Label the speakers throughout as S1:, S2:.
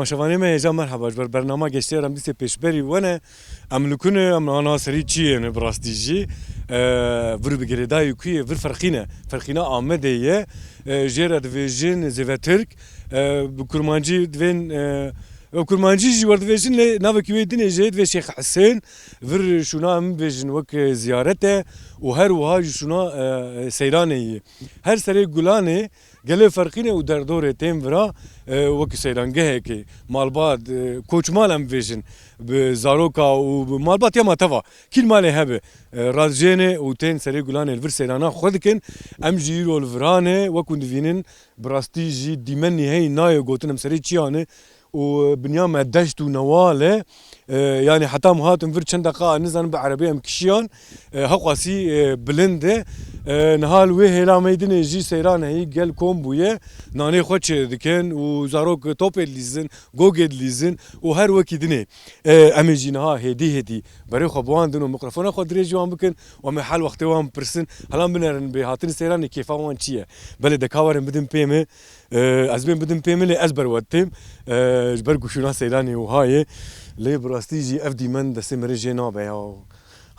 S1: تماشاواني ما هجا مرحبا جبر برنامج گشته رم دیسه پیشبری ونه املکونه ام ناصری چیه نه براستیجی ور بگردای کوی ور فرقینه آمده یه جرد ویژن زوترک بکرمانجی دوین وكرمانجي جوارد فيجن نافك ويدين جيد في شيخ حسين فر شونا ام فيجن وك زيارته وهر وهاج شونا سيراني هر سري غولاني قال فرقينه ودردوره تيم فرا وك سيرانجه كي مالباد كوچ مالم فيجن بزاروكا ومالبات يما تفا كل مالي هبه رازجينه وتين سري غولاني الفر سيرانا خدكن ام جيرو الفرانه وكون دفينن براستيجي ديمني هي ناي غوتنم سري تشيانه وبنيام دشت ونواله يعني حتى مهاتم فر چند دقائق نزن بعربيه مكشيان هقاسي بلنده نهال وی هلا میدن جی سیران هی گل کومبویه نانی خوش دکن و زاروک توپ لیزن گوگل لیزن و هر وکی دنی امیجین ها هدی برای خوابوان دنو میکروفون خود دریجوان بکن و محل وقتی وام پرسن هلام بنرن به هاتن سیران کیفا وان چیه بله دکاورن بدم پیمه از بین بدم پیمه لی از بروتیم جبر گوشونا سیرانی و های لی براستیجی افدی من دست مرجی نابه یا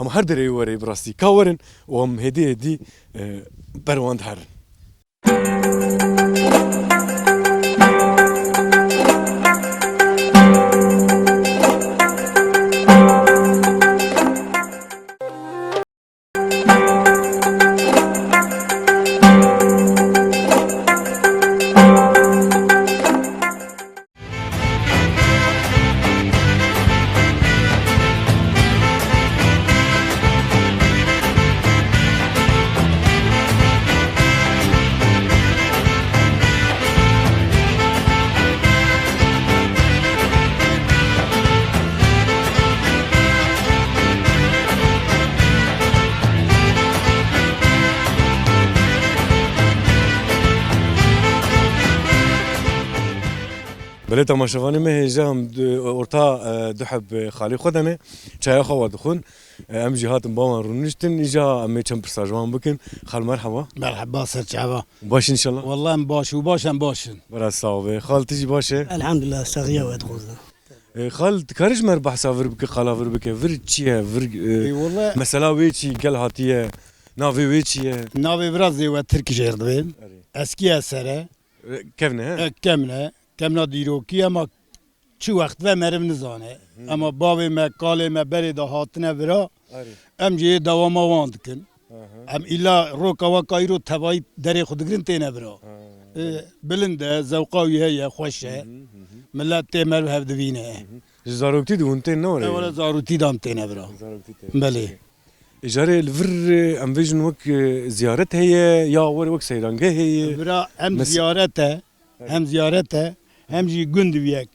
S1: هم هر دري وري براسي كاورن وهم هدي برواند هرن بله تماشاوانی ما هجام ارتا دحب خالی خودنه چای خوا دخون ام جهات بامان رونشتن اجا ام چم برساجوان بکن خال مرحبا
S2: مرحبا سرچابا
S1: باش ان شاء الله
S2: والله باش وباشن باشن
S1: برا صاوبه خال تجي باشه
S3: الحمد لله صغيره وادخلنا
S1: خال تكارج مربح سافر بك خلاور بك فر تشيه فر
S2: والله
S1: مثلا ويتشي قال هاتيه نافي ويتشي
S2: نافي برازي وتركي جردبين اسكي اسره
S1: كيفنا
S2: كمنا ديروكي اما چو وقت و مرم نزانه اما باوی ما کاله ما بری دا هاتنه برا ام جه دوام واند کن ام ایلا روکا و کایرو تبایی دری خود گرین تینه برا بلنده زوقاوی هیا خوشه ملت تیمر هف دوینه
S1: زاروكتي دون تين نوري
S2: ولا زاروتي دام تینه برا بله
S1: اجاره الفر ام فيجن وك زيارت هي يا وك سيرانجه هي
S2: برا ام زيارته هم جی گند بیک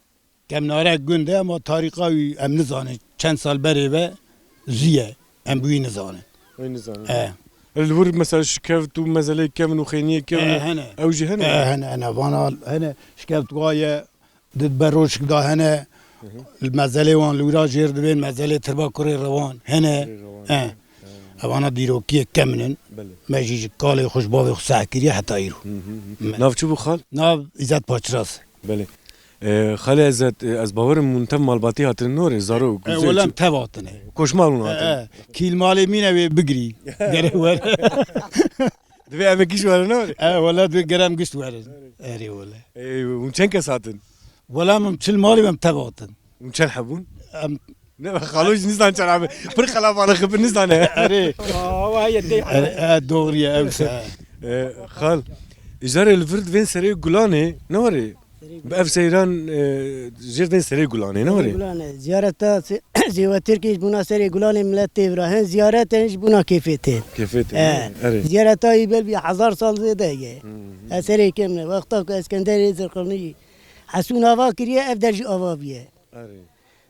S2: کم ناره گنده اما تاریخی ام نزانه چند سال بره و زیه ام بوی نزانه
S1: الورد مثلا شكافت ومثلا كامن وخينيه كامن او جي
S2: هنا وانا هنا شكافت قايه ضد بروش كدا هنا المزله وان لورا جير دبين مزله تربا كوري روان هنا اوانا ديروكيه كامنن ماجي قال خوش بابي خساكري حتى يرو
S1: ناف شو خال
S2: ناف ازات باشراس
S1: بله خاله ازت از باور منتم مالباتي هاتن نور زارو
S2: ولا تباتنه
S1: كوش مالون هاتن
S2: كيل مالي مينا بقري غير ور
S1: دبي ام كيش ولا نور
S2: ولا دبي جرام قشت ور اري ولا
S1: ومشان كساتن
S2: ولا ممشل مالي مم تباتن
S1: ومشان حبون خالوش نزان شراب فرق خلاف على خبر نزان
S2: اري وهي دغري اوسع
S1: خال اجار الفرد فين سري غولاني نوري بأف سيران جيردين سري غولاني نوري
S3: غولاني زيارته زیوه ترکیش بنا سری گلان ملت تیورا زیارتش بنا کیفیته
S1: كيفيت
S3: زیارت هایی بل بی 1000 سال زیده یه اثری کم نه وقتا که اسکندری زرقرنی حسون آوا کریه اف درج آوا بیه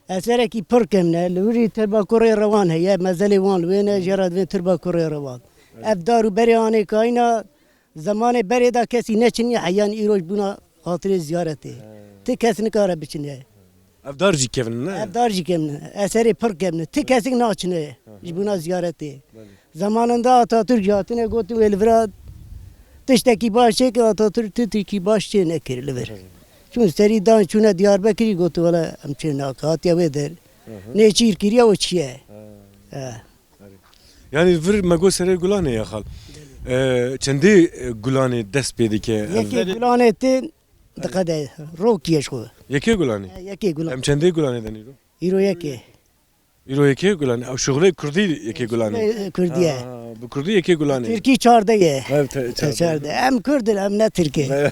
S3: اثر کی پر کم نه لوری تربا کره روان هیا مزل وان وینه جراد وین تربا کره روان اف دارو بری آنه کاینا زمان بری دا کسی نچنی حیان ایروش بنا خاطر زیارته تی کسی نکاره بچنه
S1: افدار جي كيفن
S3: افدار جی کم نه اثری پر کم نه تی کسی ناچنه بنا زیارته zamanında Atatürk jatine gotu elvrad tişteki başı ki Atatürk tiki başı ne kirilir. Çünkü seri dan çuna Diyarbakır'ı gotu valla amçe nakat ya vedir. Ne çir kiriya o çiye.
S1: يعني فر ما قول سري قولاني يا خال چندي قولاني دست بيدي كي
S3: Yeki gulan ettin dikade rokiye şu.
S1: يكي قولاني
S3: Yeki gulan.
S1: ام چندي قولاني دنيرو
S3: İro yeki.
S1: يرو يكي قولاني او شغلي كردي يكي قولاني
S3: Kürdiye.
S1: بكردي يكي قولاني
S3: Türkiye çarda ye.
S1: Evet,
S3: Çarda. Hem Kürdür hem ne Türkiye.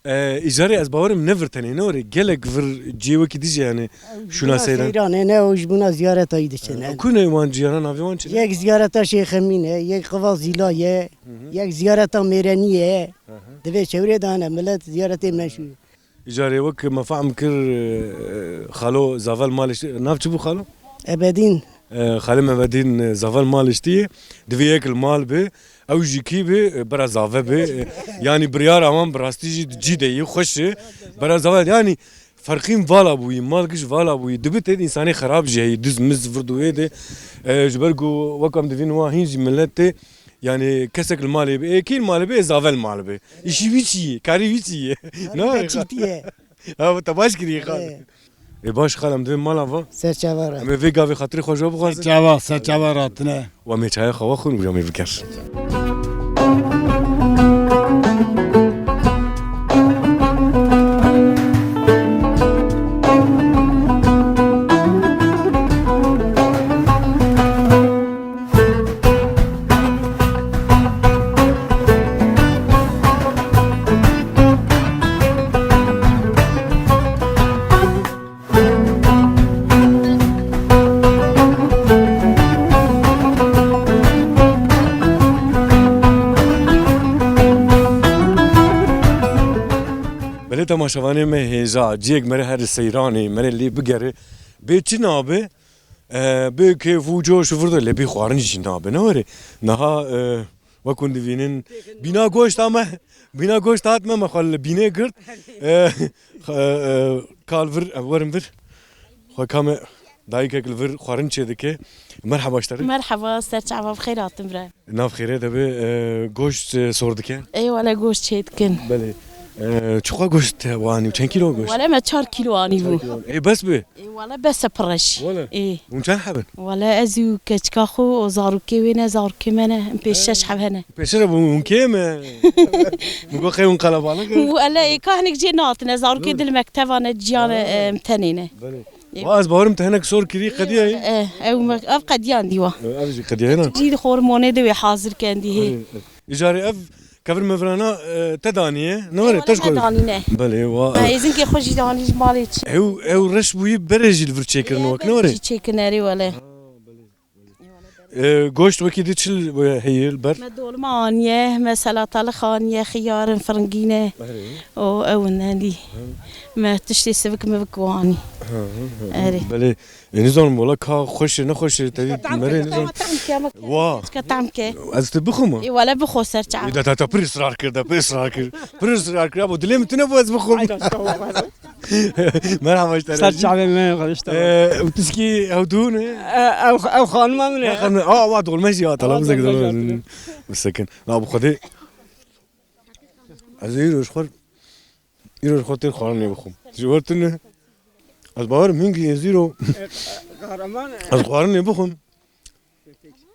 S1: إجاري أزباورم نفر تاني نوري جالك فر جيوة كديجي يعني شو ناسيران
S3: İran ne hoş buna ziyaret aydı çene.
S1: كونه يوان جيران أبي وان شنو
S3: یک زیارت شیخ امین ہے یک قواز زیلا ہے یک زیارت میرانی ہے دوی چوری دانه ملت زیارت منشو
S1: إجاري وك مفعم كر خالو زافال مالش ناف شبو خالو
S3: ابدین
S1: خالي مبادين زافال مالش تي دفي ياكل مال به او جيكي به برا زافا به يعني بريار امان براستي جي دي خوش برا زافا يعني فرقين فالا بوي مالكش فالا بوي دبت انساني خراب جاي دز مز فردو هيدا جبرقو وكم دفين واهين جي ملت يعني كسك المال به كي المال به زافا المال به ايشي ويشي كاري ويشي نو
S3: چیتیه
S1: ها تباش كري خال باش خالم دفين مالا فا
S3: سرچواره
S1: ام في قافي خاطري خوشو بخواز
S2: Çava, seçava ratine.
S1: وامي چاي خوا خون وجامي بكر بله تماشاوانه me heza ciyek mere her seyrani mere li bigere be çinabe be ke vujo şufurda le bi xwarin çinabe ne var naha vakun divinin bina goşt ama bina goşt atma ma xal bine girt kalvir varım vir xakame دايك الفر خارن شدكه مرحبا اشتري
S4: مرحبا استرجع بخيرات مرا
S1: ناف خيره دبي goşt sordike
S4: اي ولا جوش تشيتكن
S1: بله çuqa goşt vani çen kilo goşt
S4: ولا ما 4 كيلو اني بو
S1: بس به
S4: اي ولا بس برش
S1: ولا
S4: اي
S1: ونچن حبن
S4: ولا ازو كچكاخو وزاروكي وينا زاروكي منا بيشش حبهنا
S1: بشرب ونكيم مقو خيون قلبانك
S4: ولا اي كهنك جيناتنا زاروكي دل المكتب انا جيانا متنينه
S1: واز بارم تهنك صور كري قديه
S4: ايه او ابقى ديان ديوا
S1: ابجي قديه هنا
S4: جي هرموني دوي حاضر كان دي هي
S1: اجاري اف كفر مفرانا تدانيه نوري تشكر
S4: دانينه
S1: بله وا
S4: اذن كي خوش داني مالي
S1: او رش بوي برجي الفرتشيكر نوك نوري
S4: تشيكناري ولا
S1: goşt وكي ديتشل هي البر
S4: مدول مانيه مثلا طلخانيه خيار فرنجينه او نالي ما تشتي سبك مبكواني اري
S1: بله نظام ولا كا خوش نخوش تدي مري نظام وا
S4: كطعمك
S1: از تبخم
S4: اي ولا بخو سرچع
S1: اذا تا بريسرار كده بريسرار كده ابو دليم تنبو از بخم مرحبا اشتري
S5: سرچاوه من قدشت
S1: وتسكي هودون
S5: او خانم من
S1: واد دول ماشي طلع مسك مسكن لا ابو خدي ازير شخر يروح خاطر خارني بخم جورتنا از باور منگی زیرو از خارني بخم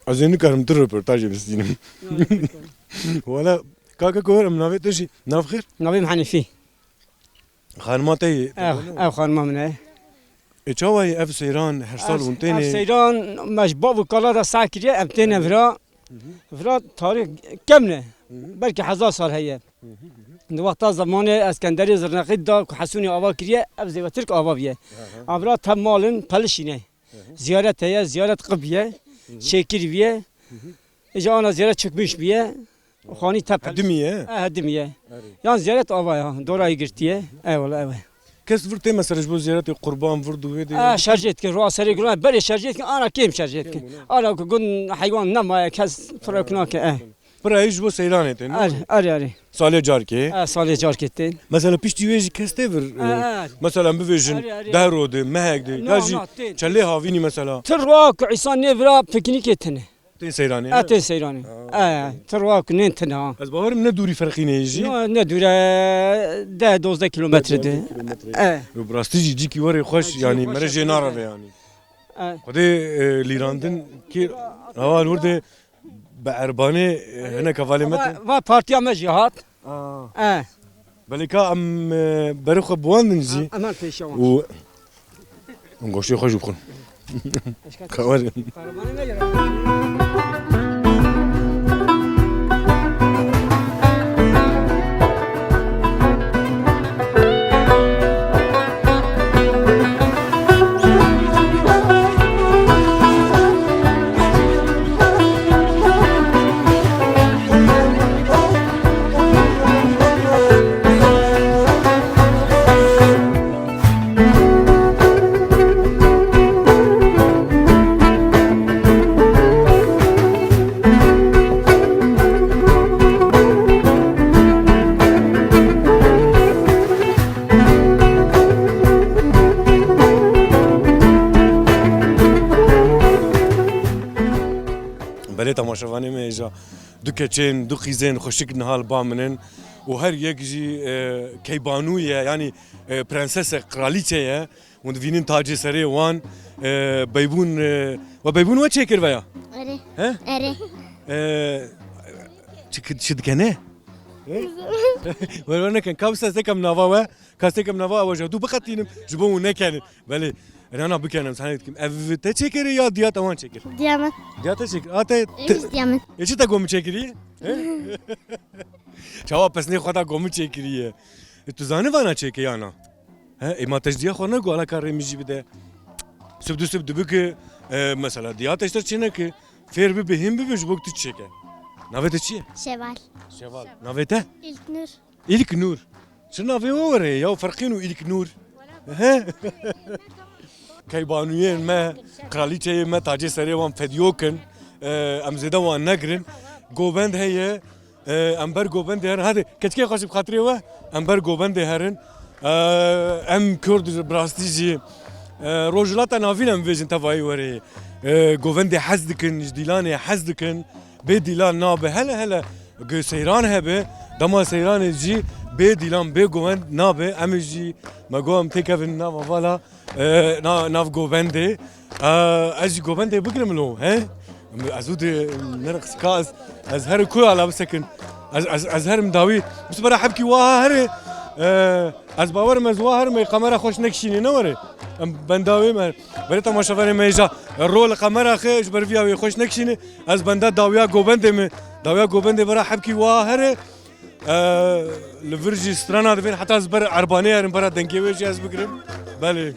S1: از اینی کارم در رپورتاج بسینم ولا كاكا كور منافع تشي ناف خير
S5: نبي محنفي
S1: خانماتي
S5: او خانم من
S1: اتشاوي اف سيران هرسال ونتيني
S5: سيدان مجبوب وكالا ساكريه امتين فرا تاريخ كمله بلكي 1000 سال هي وقتا زمان اسکندری زرنقی دا که حسونی آوا کریه اب زیوترک آوا بیه ابرا تم مالن پلشینه زیارت هیا زیارت قبیه شکر بیه اجا آنا زیارت چکمش بیه خانی تپ
S1: هدمیه
S5: هدمیه یان زیارت آوا یا دورایی گرتیه ایوالا ایوالا
S1: کس ورته مثلا جبو زیارت قربان ورد و هدی
S5: شرجت که رو سری گلان بله شرجت که آنا کیم شرجت که آنا که گون حیوان نما کس فراکنا که
S1: برای جبو سیرانه تن
S5: آره
S1: سال جار که
S5: سال جار کتین
S1: مثلا پیش دیویجی کسته ور مثلا بویژن ده رود مهگ دی گاجی چله هاوینی مثلا
S5: ترواك عيسان نيفرا بيكنيك تنه
S1: تین سیرانه
S5: اتي سيراني ترواك نين تنه
S1: از باورم نه دوری فرقی نیجی
S5: ندور ده 12 كيلومتر ده
S1: و براستی جی کی وری خوش یعنی مره جنارا و یعنی خود لیراندن کی هوا ورده به اربانه هنا کوالی مت
S5: و بارتيا مجيهات
S1: بله که ام برخو بواندن جی
S5: امان بيشوان
S1: و نگوشی خوش بخون کوالی بله تماشاوانی میجا دو کچین دو خیزن خوشک نهال بامنن و هر یک جی کیبانویه یعنی پرنسس قرالیچه و دوینین تاج سری وان بیبون و بیبون و چه کرد ویا؟
S6: اره اره
S1: چه دکنه؟ ورنه کن کابسته سکم نوا و کاستکم نوا و جدو بخطینم جبو نکنه بله انا بکنم سنت کم اف ته چه کری یا دیات وان چه کری؟
S6: دیامت
S1: دیات چه کری؟ آته
S6: دیامت
S1: چه تا گم چه کری؟ جواب پس نه خدا گم چه کریه تو زانه وانا چه کی انا ها اما تجديه خورنا قال كان رميجي بده سبدو بك مثلا ديات اشتر چنك فير بهم بيج وقت تشيك نافته چي
S6: شوال
S1: نافته
S6: İlknur
S1: الك نور شنو في وري يا فرقين والك نور ها كيبانوين ما قراليتي ما تاجي سري وان فديوكن ام زيدا وان نغرن گوبند هي امبر گوبند هر هذا كتكي خوش بخاطري و امبر گوبند هرن ام كرد براستيجي روجلاتا نافينم فيجن تفاي وري گوبند حزدكن جديلان حزدكن بديلان نابه هلا سيران هبه دما سيران جي بديلان بگوبند نابه امجي مگوم تكفن ناف فالا ناف گوبند اجي گوبند بگرم لو ها ازود نرقص كاس ازهر كل على بسكن ازهر مداوي بس برا حبكي واهر از باور مزواهر می قمره خوش نکشینی نوره بنداوی من برای تماشاوری میجا رول قمره خیش بر ویاوی خوش نکشینی از بنده داویا گوبنده برای حبکی واهر لورجی سترانا دوین حتی از بر عربانی هرم برای دنگی ویجی از بگرم بله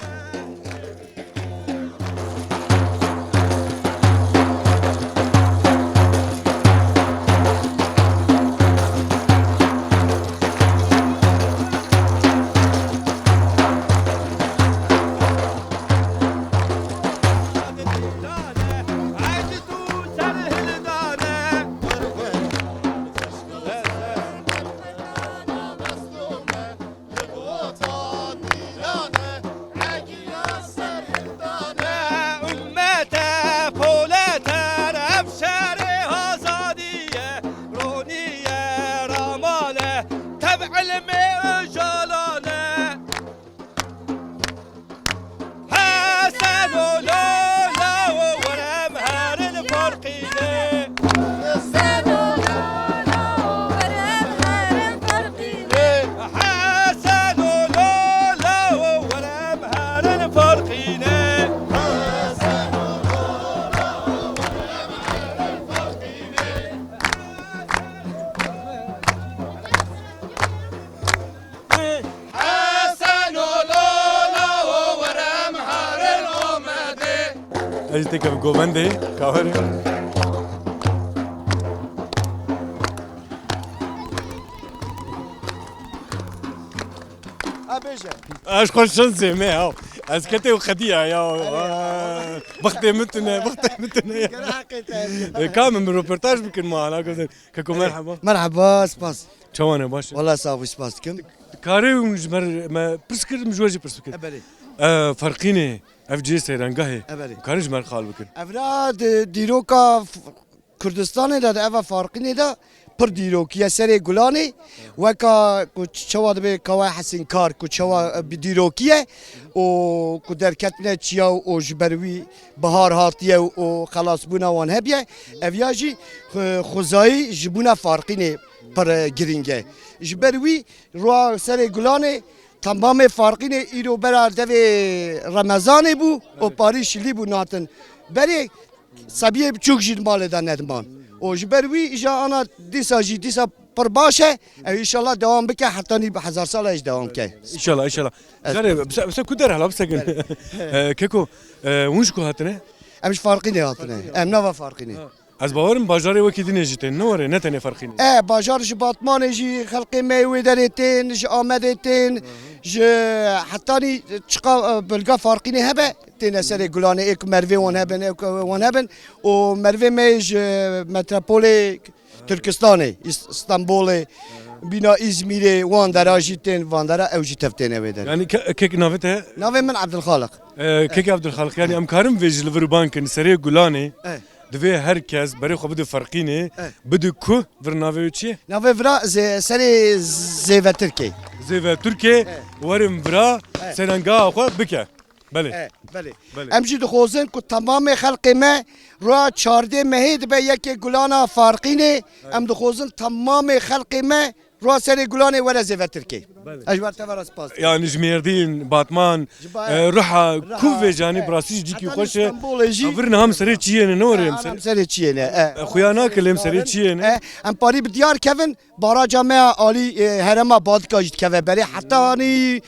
S1: تك جوبندي كاور اش خوش شنزي ما هو اسكتي وخديها يا بختي متنا كامل من روبرتاج يمكن معنا ككم مرحبا
S7: مرحبا سباس
S1: شوانا باش
S7: والله صافي سباسكم
S1: كاري ومجمر ما برسكر مجوجي برسكر
S7: ابلي
S1: فرقيني اف جي سيرانغاهي
S7: ابلي
S1: كارج مال خال بكن
S7: افراد دیروکا کردستان دا اوا فارقینی دا پر دیروکیه سری گلانی وکا کو چوا دبی کوای حسین کار کو چوا دیروکیه او کو درکت نه چیا او جبروی بهار هاتیه او خلاص بونا وان هبیه اویاجی خوزایی جبونا فارقینی پر گرینگه جبروی رو سری گلانی تمام فارقین ایرو برار دوی رمضان بو و پاریش لی بو ناتن بری سبیه بچوک جید مال دا ندمان و جبروی ایجا آنا دیسا جی دیسا پر باشه او ایشالله دوام بکه حتی نی به 1000 سال ایش دوام که
S1: ان شاء الله ان شاء الله جاري بس كدر هلا بس كيكو وشكو هاتنه
S7: امش فارقینی هاتنه ام نوا فارقینی
S1: از باورم باجاري وكي دي نجيتين نوري نتني فرقيني
S7: باجار جی باطمان جی خلقی میوه درتین جی آمدتین جی حتی نی چقا بلگا فارقینی هبه تین سری گلانه ایک مروه وان هبن ایک وان هبن و مروه میج متروپول ترکستانه استانبول بنا ازمیر وان دراجیتین وان درا اوجی تفتین اویدن
S1: يعني كيك نافته
S7: ناوی من عبد الخالق
S1: كيك عبد الخالق يعني امكارم فيج لفربانكن سري غولاني دوی هرکس برای خود بده فرقینه بده کو ورناوی چی؟
S7: ناوی ورا سری زیوه ترکی
S1: زیوه ترکی ورم ورا سرنگا خو بکه بله
S7: بله امجی دخوزن که تمام خلق ما را 14 مهید به یک گلانا فارقینه ام دخوزن تمام خلق ما را سری گلانه ورا زیوه ترکی اجبار تفرس پاس
S1: يعني جميردين باتمان روحا كوفي جاني براسيج جيكي خوش افرنا هم سري تشينه نوري
S7: سری چیه
S1: خويانا كلم سري تشينه
S7: ام پاری بدیار کوین بارا جامعه عالی هرما بادکا جد کوه بری حتی آنی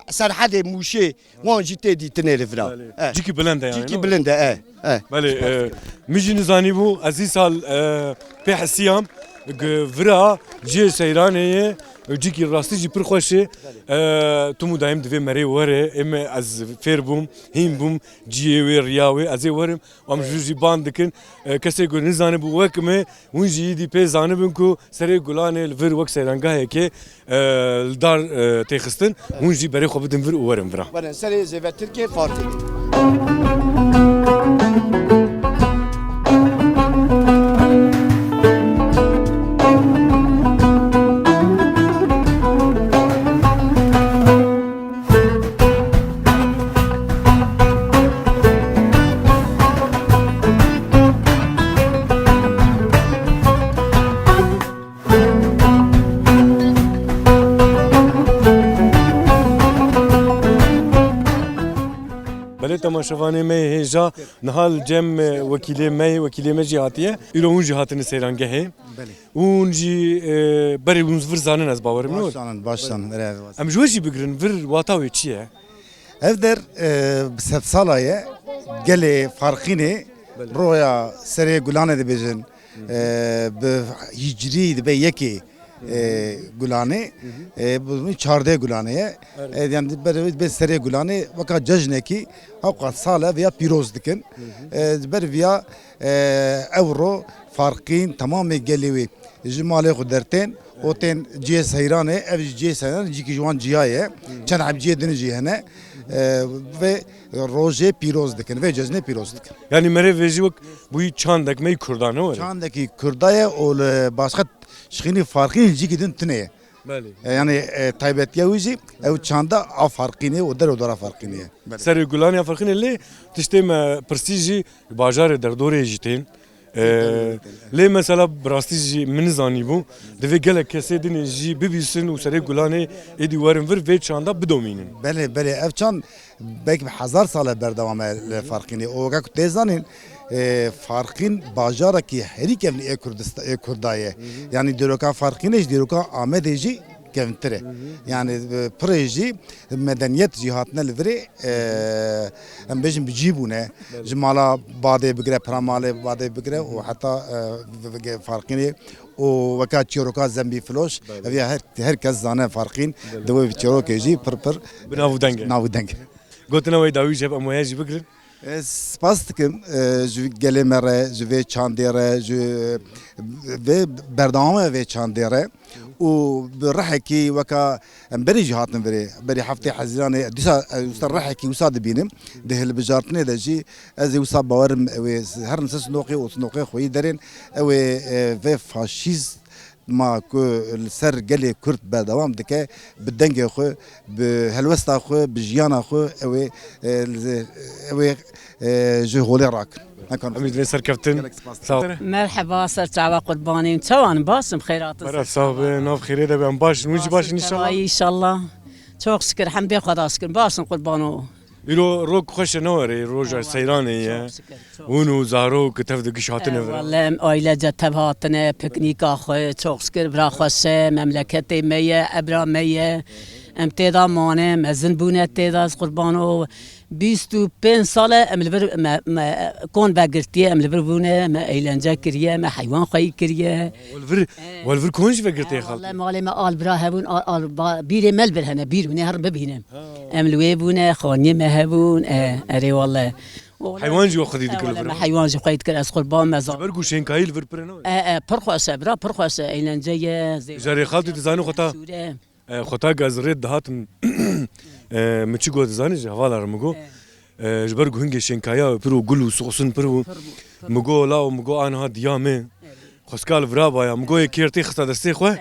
S7: سرحد موشه وان جیته دیتنه رفرا
S1: جيكي بلنده يعني
S7: جیکی بلنده
S1: بله ميجي نزاني بو ازي سال بحسيام فرا جي سيرانيه جيكي راستي جي پر خوشه تو دايم دوی مري وره ام از فير بوم هيم بوم جي وي رياوي ازي ورم وام جوجي باندكن كسي گو نزانه بو وكمه ون جي دي بي زانه بنكو سري گولانه الفر وك سيرانگاه هيك الدار تيخستن ون جي بري خو بدن فر ورم فرا
S7: بنا سری زیوه ترکی فارقی
S1: بله تماشاوانه می هجا نهال جم وکیلی می جهاتیه ایرو اون جهاتن سیرانگه هی اون جی بری اون زفر زانن از باورم نور
S8: baştan
S1: ام جوجی بگرن ور واتاوی چیه
S8: evder set salaya gele farkini roya seri gulane de bejin be hicri de be yeki gulane bu çarde gulane yani be seri gulane vaka cejne ki avkat sala veya piroz dikin ber veya euro farkin tamamı gelevi jimale kuderten oten cihaz hayrane ev cihaz hayrane ciki juan cihaye çan abciye dini cihane ve roje piroz dikin ve cezne piroz dikin.
S1: Yani mere vejivak bu çandak mey Kurdane var.
S8: Çandaki Kurdaya o başka şkini farkı ciki din tüneye. Yani taybet yavuzi ev çanda a farkını o der o dara farkını.
S1: Seri Gulani ya farkını le tiştem prestiji bajar derdore jitin. ليه مثلا براستيجي من زاني بو دفي قالك كسيدين جي بيبيسن وسري قولاني ايدي وارن فر فيت شاندا بدومينن
S8: بله افچان belki 1000 sala berdewam farkını o gak tezanin farkın bajaraki her iki Kurdistan Kurdaye yani diroka farkını diroka Ahmedeci كفنتره يعني بروجي مدنيات جهاتنا لذري ام بيجن بيجيبونا جمالا بعض بقرا براماله بعض بقرا وحتى فارقين ووكات تشيروكا زنبي فلوش ابي هر كز زانه فارقين دوي تشيروك يجي بر
S1: بنافو دنگ
S8: ناو دنگ
S1: قلت انا وي داوي جاب امواج بقرن
S8: سپاسدکم جو گله مره جو وی چاندیره جو وی بردامه وی چاندیره و برحكي وكا بري جهاتنا بري حفتي حزيراني دوسا رحكي وساد بينم ده اللي بجارتني ده جي ازي وصاب باورم هر نسس نوقي وسنوقي خوي درين او في فاشيز ما كو السر قالي كرت بدوام دكا بالدنجة خو بهالوسطة خو بجيانا خو او جو هولي راك
S1: امي سر كابتن
S9: مرحبا سر تعوا قرباني توان باسم خيرات
S1: مرحبا صاحب ناف خيري ده باش نوجي باش ان شاء الله
S9: ان شاء الله çok şükür hamdi خدا شكر باسم قربانو
S1: يرو روك خوش نوري روجا سيراني ونو زارو كتف دقش هاتنا
S9: والله عائله جتب هاتنا بيكنيك اخو çok şükür برا خوشه مملكتي ميه ابرا ميه امتدا مانه مزن بونه تداز قربانو 25 ساله املبر كون باغرتي املبر بونه ما ايلانجا كريه ما حيوان خوي كريه
S1: والفر كونش باغرتي خالد
S9: والله مالي ما قال برا هبون بيري ملبر هنا بير وني هرب بينهم املوي بونه خوني ما هبون اري والله
S1: حيوان جو خدي ديك
S9: ما حيوان جو خدي كراس قربان مزار
S1: بركو شين كايل فر برنو
S9: برخوسه برا برخوسه ايلانجا
S1: جاري خالتي تزانو خطا خطا غازريد دهاتن مچگو تزاني حوالا مگو جبرگو هنگي شنكايا برو گلو سوسن برو مگو لا مگو انها ديامه خسكال برابا يا مگو كيرتي خطا دستي خو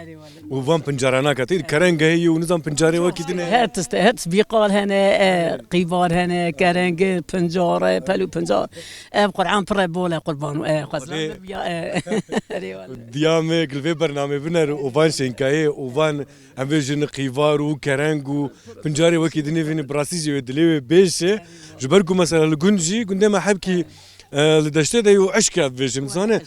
S1: وفان بنجارانا كتي كرنگ هي ونظام بنجاري وكيدني
S9: هات بيقال هنا قيبار هنا كرنگ بنجاره بلو بنجار قرعان بربوله قربان خزان
S1: ديامه قلبي برنامج بنر وفان شنكاي وفان امبيجن قيبار وكرنگ بنجاري وكيدني فين براسيجي ودلي بيش جبرگو مثلا الگنجي قندما حبكي لدشته ده یو عشق بيجم زانه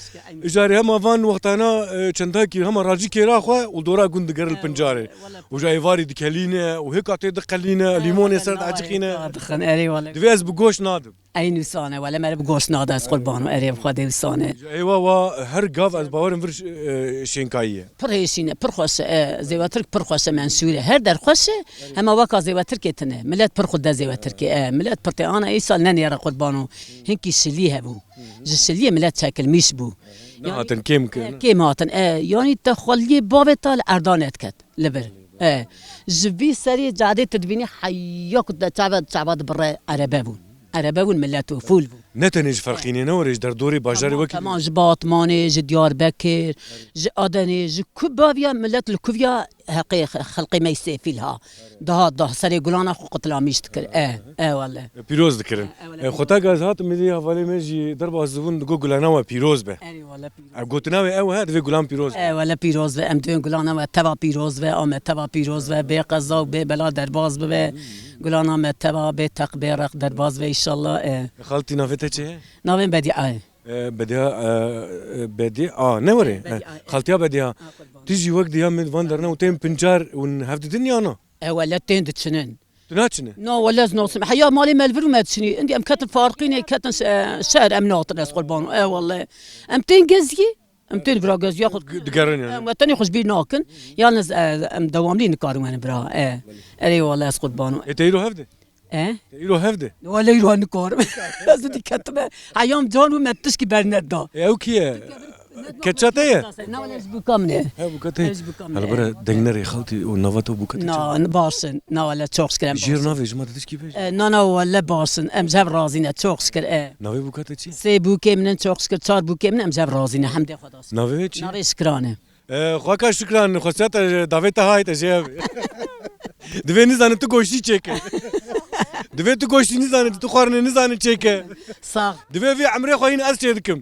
S1: اجاري هم وان وقتنا چنداكي هم راجي كيرا خو ودورا گند گرل البنجاري وجاي واري دكلينه وهيك عطي دقلينه ليمون يسرد عجقينه
S9: دخن اري والله
S1: دفيز بگوش نادم
S9: اي نسانه ولا ما بگوش ناده از قربانو اري بخواد نسانه
S1: ايوا وا هر گاف از باورم ور شينكايه
S9: بريسينه برخص زيواترك برخص منسوره هر در خوش هم وكا زيواترك تنه ملت برخد زيواترك ملت برتي انا اي سال نني را قربانو هنكي سليه بو جسليه ملت شكل ميش بو
S1: هاتن كيم
S9: هاتن يعني تخلي بابتا اردانت كت لبر جبي سري جادي تدبيني حياك تعبد برا عربابون ملاتو فول بو
S1: نتنج فرقيني نورج در دوري باجاري وكي
S9: تمام جباط ماني ديار بكر ادني كوبابيا ملات الكوفيا حقيق خلقي ما يسافي لها ده سري قلانا قتلا ميشتكر والله
S1: بيروز ذكرن خطا غاز هات مدي حوالي مجي درب الزبون دغو قلانا بيروز به
S9: اي والله
S1: قلتنا او هاد في قلان بيروز
S9: ولا بيروز ام دون قلانا تبع بيروز ام تبع بيروز بقزا ببلا درباز به قلانا تبع بتقبير درباز ان شاء الله
S1: خالتي نافتك
S9: ناوين بدي
S1: بدي نوري خالتيها بديها تيجي وقت ديها من فاندرنا وتين بنجار ونهفت الدنيا انا
S9: ولا تين دتشنن
S1: تناتشني
S9: نو ولا زنوس حيا مالي مالفر ما تشني عندي ام كتب فارقين كتن شهر ام ناطر ناس قربان والله ام تين جزي ام تين برا جزي ياخذ
S1: دقرن يعني
S9: وتاني خوش بي ناكن يالنز ام دواملين كارو انا برا اي والله اس قربان
S1: تيرو هفده تيرو هفده
S9: ولا يروح نكار زدي كتبه ايام جان ومتشكي برنت دا
S1: اوكي كتشاتيه
S9: ولا بكمنه
S1: بوكاتي هلا برا دغنري خالتي ونواتو بوكاتي
S9: بارسن ولا تشوكس كلام
S1: جير نافي ما تدش كيفاش
S9: ولا بارسن ام جاب رازينا تشوكس كل
S1: نافي بوكاتي تشي
S9: سي بوكي من تشوكس كل صار بوكي من ام جاب رازينا حمد خدا
S1: نافي تشي
S9: نافي شكرانه
S1: خواكا شكرا خصات دافيتا هاي تجيب دفي نزان تو گوشتی چکه دفي تو گوشتی نزان تو خورن نزان چکه
S9: صح
S1: دفي في عمري خوين از چدكم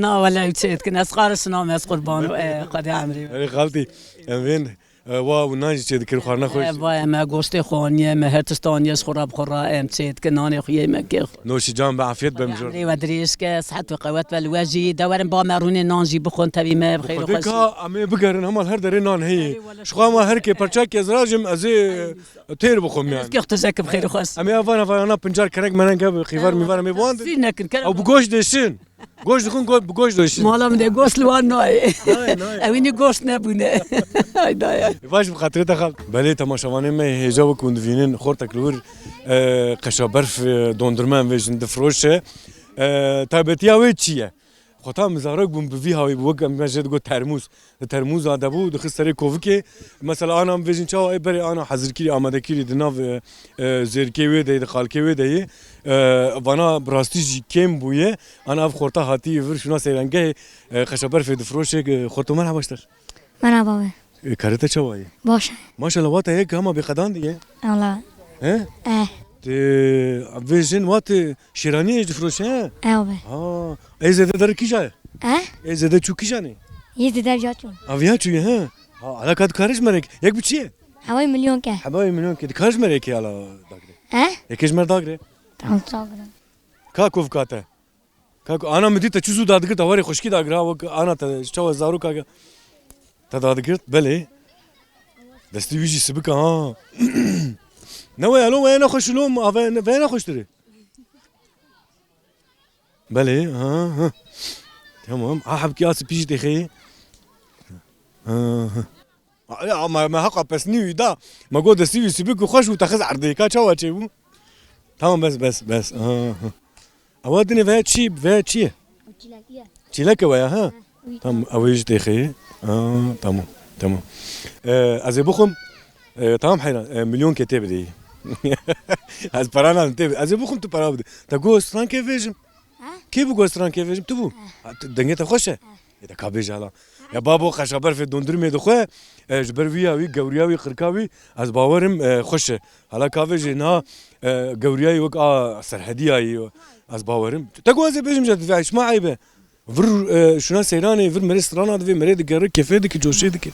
S9: ولا يتشيت كنا صغار سنام اس قربان قد عمري
S1: خالتي وين وا وناجي چه دکر خوارنا خوش
S9: وای ما گوشت خونیه ما هرتستانیه خراب خورا ام تشيت کنان خویه مکه
S1: نوشی جان بعافیت بمجور
S9: عمري ودريس صحت وقوات والواجي دورن با مروني نانجي بخون تبي ما بخير وخير
S1: دکا امی بگرن همال هر دره نان هی شخوا ما هر کی پرچاک از راجم از تیر بخوم يعني
S9: كي اختزاك بخير وخاص
S1: امی افانا پنجار کرک منن که خیوار میوار می واند
S9: سينك
S1: او بگوش دشین گوش دخون بگوش دشین
S9: مالا من گوشت لوان ناي اويني گوشت نبونه هاي
S1: باش بخاطر دخل بله تماشاوانه ما هجا و کندوینن خورتک لور قشا برف دوندرمن وجن دفروشه تابتیا و چیه خطا مزارک بوم بوی هاوی بوق مجد گو ترموز آدبو دخل سری کوفکی مثلا آنام وجن چاو ای بری آنا حاضر کری آماده کری دناو زیرکی و دی خالکی و دی وانا براستیج کم بویه آنا اف خورتا هاتی ور شونا سیرنگه قشا برف دفروشه خورتو من هباشتر
S6: مرحبا
S1: کارته چوایی
S6: باشه
S1: ماشاءالله وات هيك هما بقدان دي
S6: الله
S1: ها فيجن وات شيراني دفروش ها
S6: اوه
S1: ايزه در کی جاي
S6: اه
S1: ايزه در چو کی جاني
S6: يزي درجاتون
S1: اويا چو ها على كاد كارج مرك يك بچي
S6: حوالي مليون كه
S1: حبايب مليون كده كارج مرك على داغري
S6: اه
S1: يكش مر داغري
S6: تانساغرا
S1: كاكوف كاته كاكو انا مدي تشوزو دادغ توري خوشكي داغرا و انا تشو زارو كاغا تدادغ بله دستي ويجي سبك ها نوي الو وين اخش لهم وين اخش تري بله ها تمام حبكي اس بيجي تخي ها ما حق بس نيو دا ما قود سيبي سبك وخش وتاخذ عرضي كا تشوا تشيبو تمام بس اودني فات شي تشيلك ويا ها تمام اويج تخي تمام از بخم تمام حينا مليون كتاب دي از برانا انت از بخم تو برا بده تا گوستران که ویجم کی بو گوستران که ویجم تو بو دنگه خوشه اذا كابيج على يا بابو خشبر في دوندرمي دخو جبروياوي غورياوي خركاوي از باورم خوشه حالا كافيج نا غورياوي وك سرحدياي از باورم تگوز بيجم جد ايش ما عيبه فر شنو سيراني فر مريسترانا دفي مريد غير كيفيدك جوشيدك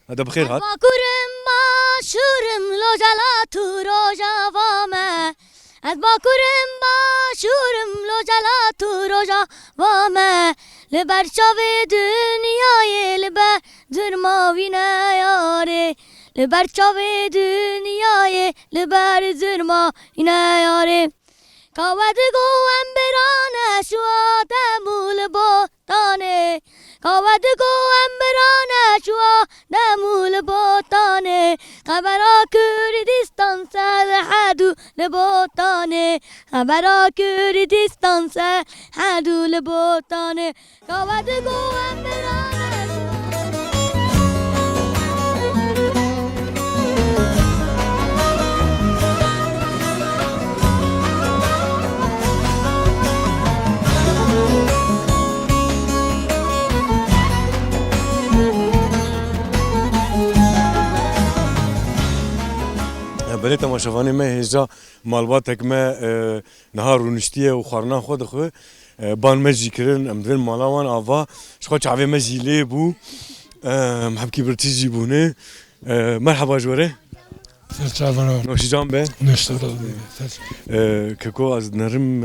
S1: هذا بخير هات
S6: باكورم باشورم لوجالا تو روجا وامه از باکورم باشورم لوجالا تو روجا وامه لبر چاوی دنیای لبر زرماوی نیاره لبر چاوی دنیای لبر زرماوی نیاره کاودگو امبرانه شو آدمول بوتانه کاودگو امبرانه شو آدمول بوتانه خبرا کردستان سر حدو لبوتانه خبرا کردستان سر حدو لبوتانه کاودگو امبرانه
S1: بله تماشاوانی ما هجا مالباتک ما نهار رونشتیه و خورنا خود خو بان ما جیکرن امدن مالاوان آوا شخو چاوی ما جیله بو محبکی برتی جیبونه مرحبا جوره نوشی جان به ککو از نرم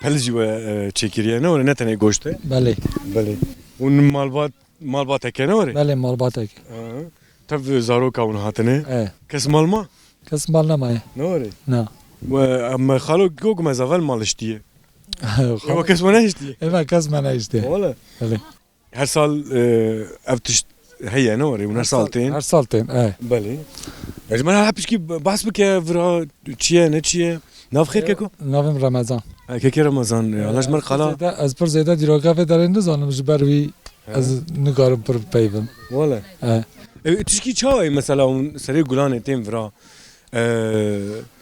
S1: پلجی و چکریه نه ولی نه تنه گوشته بله اون مالباتک نه ولی
S10: بله مالباتک
S1: تف زارو کاون هاتنه کس مال ما
S10: کس مال نمایه نه
S1: و اما خالو گوگ ما زاول مالشتیه و کس ما نهشتیه
S10: کس ما نهشتیه
S1: ولی هر سال افتش هي نوري من هر سالتين بله يا جماعه حبش كي بحس بك فرا تشيه نتشيه ناف خير كيكو
S10: نافم رمضان
S1: كيكي رمضان علاش مر قلا
S10: از پر زياده ديروكا في دارين نزانم جبروي از نگارم پر پیوم
S1: ولا تشكي چاي مثلا سري گلان تيم فرا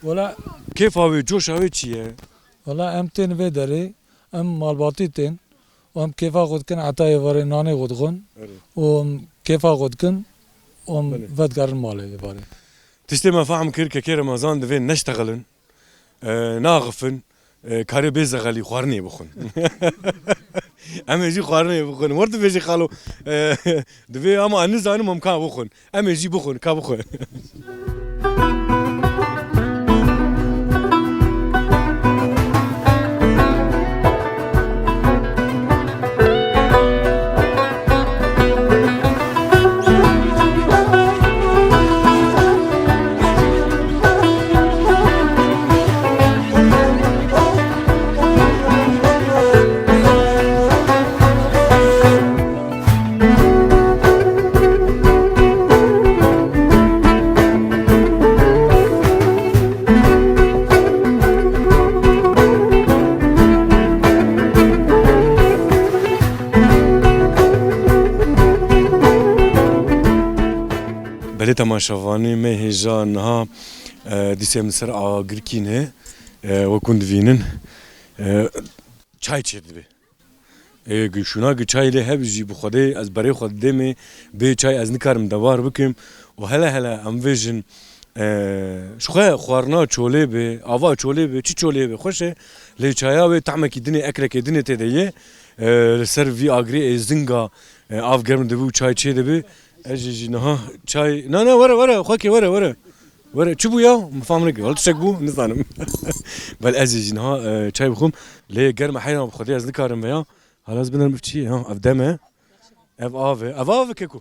S10: ولا
S1: كيف هاوي جوش هاوي چيه
S10: ولا ام تين في داري ام مالباتي تين وام كيفا قد كن عطاي وري ناني قد كن وام كيفا قد كن وام ودقار المالي باري
S1: تشتي ما فاهم كي رمضان دفين نشتغلن ناغفن كاري بيزغلي خوارني بخون ام جی خوارنه بخون ورد بيجي خالو دبي اما انزانم ممكن بخون ام جی بخون کا بخون بله تماشاوانی ما هجا نها دیسه مصر آگرکینه و کند وینن چای چید بی گشونا گچای له هب جی بخوده از برای خود دمی به چای از نکارم دوار بکم و هلا ام ویژن شخه خوارنا چوله به آوا چوله به چی چوله به خوشه له چایا به طعم کی دنی اکل کی دنی تدیه سر وی آگری زنگا آف گرم دبو چای چید بی اجي نها چای نه ورا خوکی ورا چی بو یا مفهوم نگی ولت شک بو نزانم بل ازي نها چای بخوم له گرم حیران بخوده از نکارم بیا حالا از بنرم چی ها اف دمه اف آوه ککو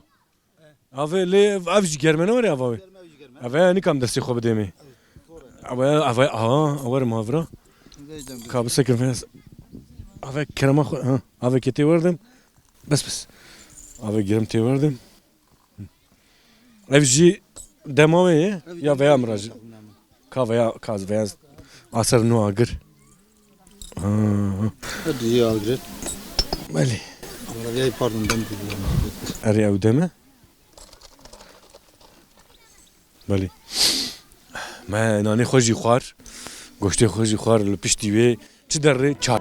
S1: آوه لی اف جی گرمه نوری آوه آوه نیکم دستی خوب دمی آوه آوه مهاورا کابل سکر فیس آوه کرما خو آوه کتی وردم بس آوه گرم تی وردم اف جی دماوه یا ویا مراج کا ویا کاز ویا اثر نو اگر
S2: دیگه آگرد
S1: بله
S2: ولی پاردون دم
S1: اری او دمه بله ما نانی خوشی خوار گوشت خوشی خوار لپشتی وی چه دره چای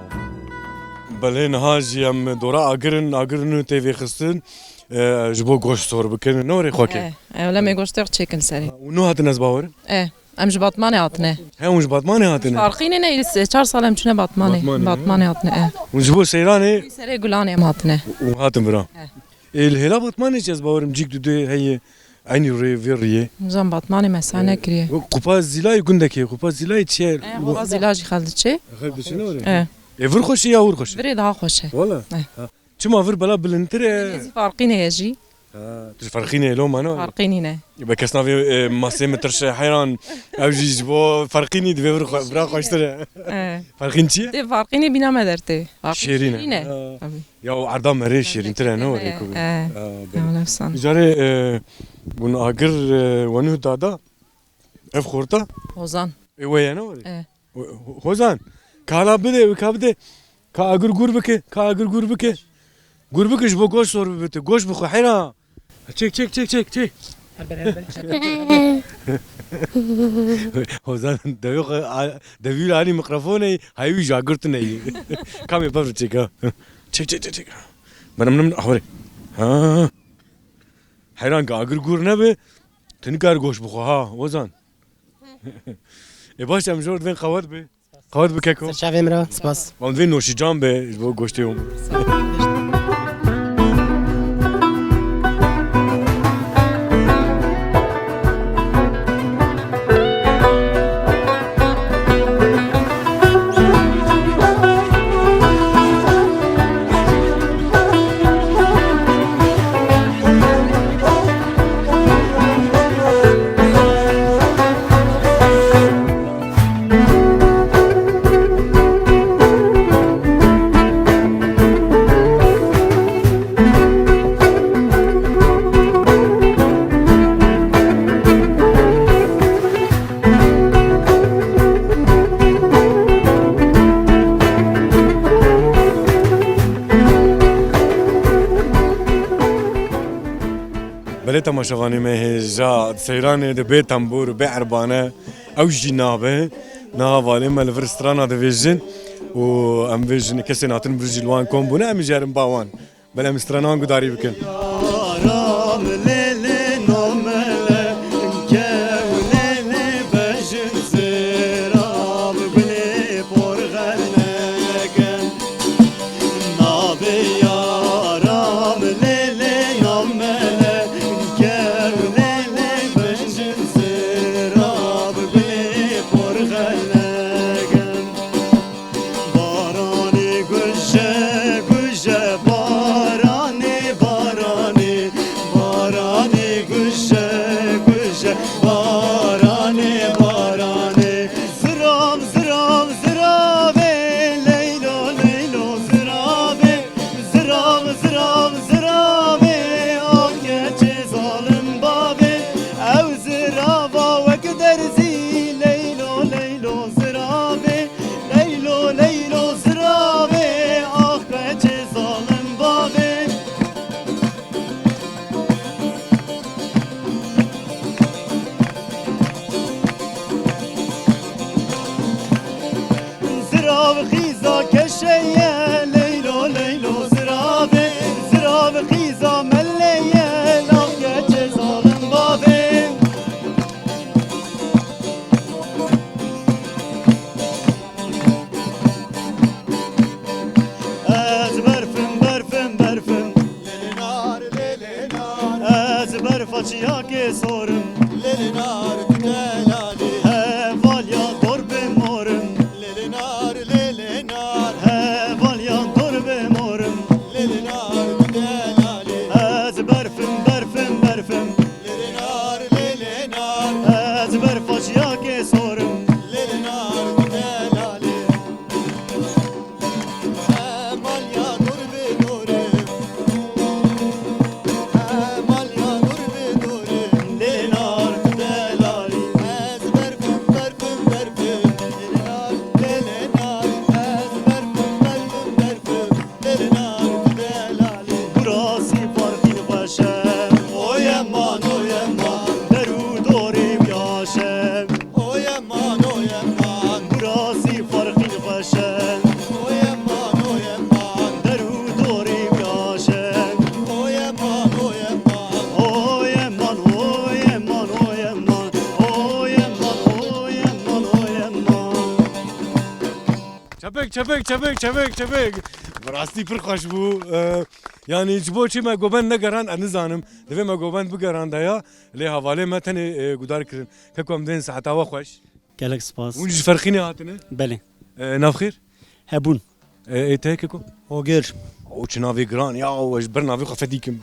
S1: بله نهاجی ام دورا آگرن تیوی خستن جبو گوشت سور بکن نوری خوکی
S11: ولا ما گوشت چیکن سری
S1: و نو هاتن از باور
S11: ام جبات مانه هاتنه
S1: هم جبات مانه هاتنه
S11: فارقینه نه 4 سال ام چونه باتمانه هاتنه
S1: و جبو سیرانه
S11: سری گلانه ام هاتنه
S1: و هاتن برا الهلا باتمانه چه از باورم جیک دو هی aynı veriye.
S11: Zam batmani mesane kiriye.
S1: Kupa zilay gündeki kupa zilay çiğ.
S11: Kupa zilay xaldıçı.
S1: Xaldıçı ne var? Vur xoşi ya vur xoşi.
S11: Veri daha xoşi.
S1: Valla. Çuma vur bala bilintere.
S11: Farqine yaji.
S1: تش فرقيني لو ما نو
S11: فرقيني نه
S1: يبقى كسنا في ماسي مترش حيران او جيج بو فرقيني دبي برا خوشتر فرقين شي
S11: دي فرقيني بينا ما درتي
S1: شيرين يا عرضا مري شيرين ترى نو ريكو
S11: نفسان
S1: جاري بون اگر ونو دادا اف خورتا
S11: هوزان
S1: ويا نو هوزان كالا بده كابده كا اگر غربك كا اگر غربك غربك جبو goş sor bete goş bu حيران çek هوزان دبيل علي ميكروفوني هاي جاغرتني كم يبرر çek من حوري ها حيران اگر غور نه به تنكار goş bu ha هوزان باش ام جورد وين قواد بكيكو
S12: شافي مرا سپاس
S1: وان وين نوشي جام به جبو goşتيوم بله تماشاوانی مه جا سیرانه ده به تنبور به عربانه او جنابه نه والی مال فرسترانا ده ویژن و ام ویژن کسی ناتن برجلوان کن بونه ام جرم باوان بله مسترانان گداری بکن
S13: Be
S1: çabuk. Rastî pir xweş bû. Yani ji bo çi me goben negeran ez nizanim. Divê me goben bigeran daya lê hevalê me tenê gudar kirin. Keko em dên seheta we xweş.
S12: gelek spas.
S1: Hûn ji Ferxînê hatine?
S12: Belê.
S1: Navxêr?
S12: Hebûn.
S1: Ê te keko?
S12: Hogir.
S1: O çi navê giran ya ji ber navê xwe fedîkim.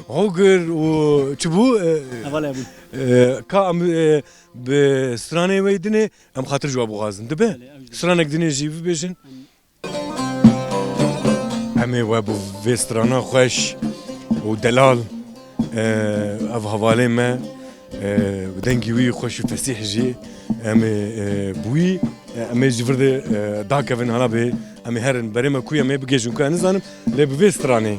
S1: Hogir û çi bû?
S12: Heval hebûn.
S1: Ka em bi stranê wê dinê em xatir ji we bixwazin dibe? Stranek dinê jî bibêjin? Em ê we bi vê strana xweş û delal ev hevalê me dengî wî xweş û fesîh jî em ê bûyî em ê ji vir de dakevin hala bê em ê herin berê me ku em ê bigêjin ku ez nizanim lê bi vê stranê.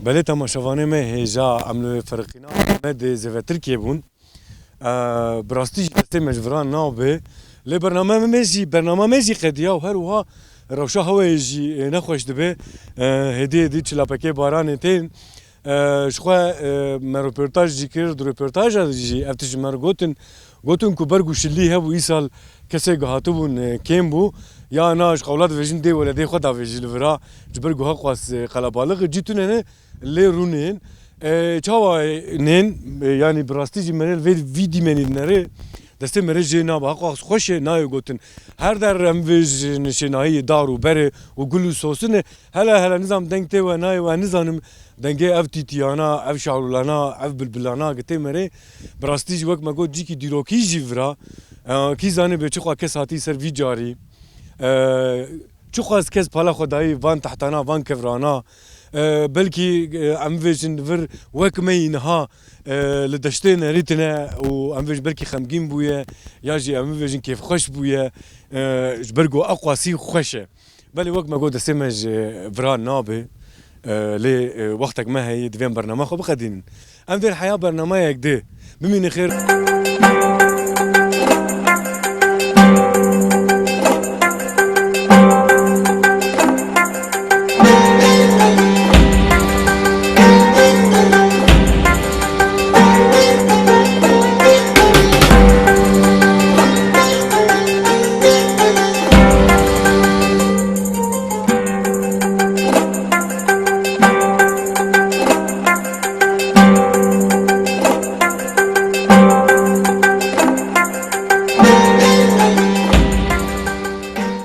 S1: Belê temaşevanê me hêja em li Ferxîna Amedê zêvetirkê bûn. Bi rastî jî destê me ji viran nabe. Lê bername me jî qediya û her wiha rewşa hewayê jî nexweş dibe. Hêdî çilapekê baranê tên. Ji xwe me röportaj jî kir, di röportaja jî ev tişt ji me gotin ku berg û şillî hebû îsal kesê hatibûn kêm bû. Ya na ji qewla divêjin dê weledê xwe davêjî li vira ji ber guha xwas qelebalixê cî tune ne lê rûnên çawa nên yani bi rastî jî me vê dîmenî dinêrê destê me re jê nabe xwas xweş ê nayê gotin her der em vê ji nişênayiyê dar û berê û gul û sosinê hele nizam deng tê we nayê we nizanim dengê ev tîtiyana ev şawlana ev bilbilana gitê me rê bi rastî jî wek me got cîkî dîrokî jî vira kî zanî bê çi xwe kes hatî ser vî carî çi xwaz kes pala xwe dayî van tehtana van kevrana belkî em vêjin vir wek me niha li deştê nerî tune û em vêj belkî xemgîn bûye ya jî em vêjin kêfxweş bûye ji ber got ew qasî xweş e belê wek me got destê me ji viran nabe lê wextek me heye divê em bername xwe bixedînin em dê heya bernameyek dê bimînin xêr